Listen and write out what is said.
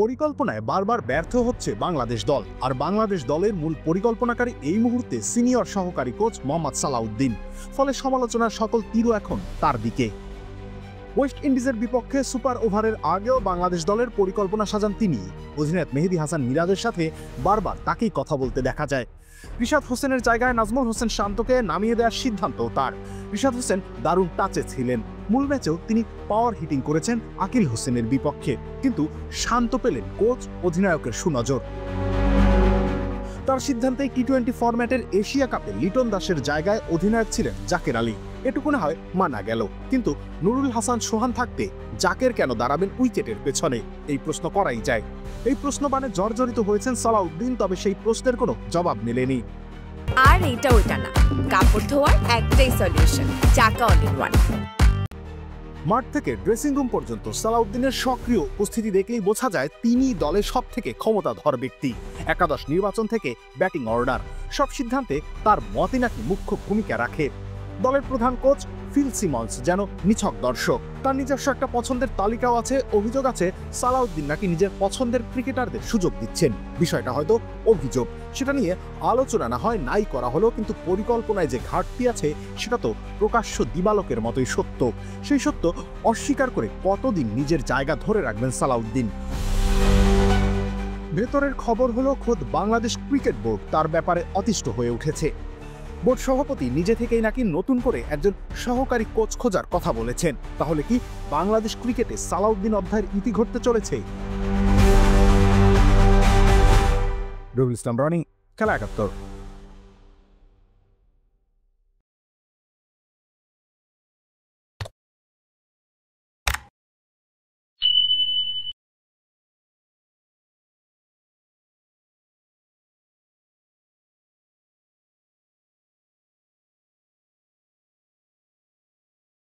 পরিকল্পনায় বারবার ব্যর্থ হচ্ছে বাংলাদেশ দল, আর বাংলাদেশ দলের মূল পরিকল্পনাকারী এই মুহূর্তে সিনিয়র সহকারী কোচ মোহাম্মদ সালাউদ্দিন। ফলে সমালোচনার সকল তীরও এখন তার দিকে। ওয়েস্ট ইন্ডিজের বিপক্ষে সুপার ওভারের আগেও বাংলাদেশ দলের পরিকল্পনা সাজান তিনি। অধিনায়ক মেহেদী হাসান মিরাজের সাথে বারবার তাকেই কথা বলতে দেখা যায়। রিশাদ হোসেনের জায়গায় নাজমুল হোসেন শান্তকে নামিয়ে দেওয়ার সিদ্ধান্ত তার। রিশাদ হোসেন দারুণ টাচে ছিলেন। মূল ম্যাচেও তিনি পাওয়ার হিটিং করেছেন আকিল হোসেনের বিপক্ষে, কিন্তু শান্ত পেলেন কোচ অধিনায়কের সুনজর। তার সিদ্ধান্তে টি-20 ফরম্যাটের এশিয়া কাপে লিটন দাসের জায়গায় অধিনায়ক ছিলেন জাকের আলী। এটুকু না হয় মানা গেল, কিন্তু নুরুল হাসান সোহান থাকতে জাকের কেন দাঁড়াবেন উইকেটের পেছনে, এই প্রশ্ন করাই যায়। এই প্রশ্নবাণে জর্জরিত হয়েছেন সালাউদ্দিন, তবে সেই প্রশ্নের কোনো জবাব মেলেনি। আর এটা ওটা না, কাপড় ধোয়ার একটাই সলিউশন, চাকা অল ইন ওয়ান। মাঠ থেকে ড্রেসিং রুম পর্যন্ত সালাউদ্দিনের সক্রিয় উপস্থিতি দেখলেই বোঝা যায় তিনি দলের সবথেকে ক্ষমতাধর ব্যক্তি। একাদশ নির্বাচন থেকে ব্যাটিং অর্ডার, সব সিদ্ধান্তে তার মতই নাকি মুখ্য ভূমিকা রাখে। দলের প্রধান কোচ ফিল সিমন্স যেন নিছক দর্শক। তার নিজস্ব একটা পছন্দের তালিকাও আছে। অভিযোগ আছে সালাউদ্দিন নাকি নিজের পছন্দের ক্রিকেটারদের সুযোগ দিচ্ছেন। বিষয়টা হয়তো অভিযোগ, সেটা নিয়ে আলোচনা না হয় নাই করা হলো, কিন্তু পরিকল্পনায় যে ঘাটতি আছে সেটা তো প্রকাশ্য দিবালোকের মতোই সত্য। সেই সত্য অস্বীকার করে কতদিন নিজের জায়গা ধরে রাখবেন সালাউদ্দিন? ভেতরের খবর হলো খোদ বাংলাদেশ ক্রিকেট বোর্ড তার ব্যাপারে অতিষ্ঠ হয়ে উঠেছে। বোর্ড সভাপতি নিজে থেকেই নাকি নতুন করে একজন সহকারী কোচ খোঁজার কথা বলেছেন। তাহলে কি বাংলাদেশ ক্রিকেটে সালাউদ্দিন অধ্যায়ের ইতি ঘটতে চলেছে? রবিউল ইসলাম রনি, খেলা ৭১।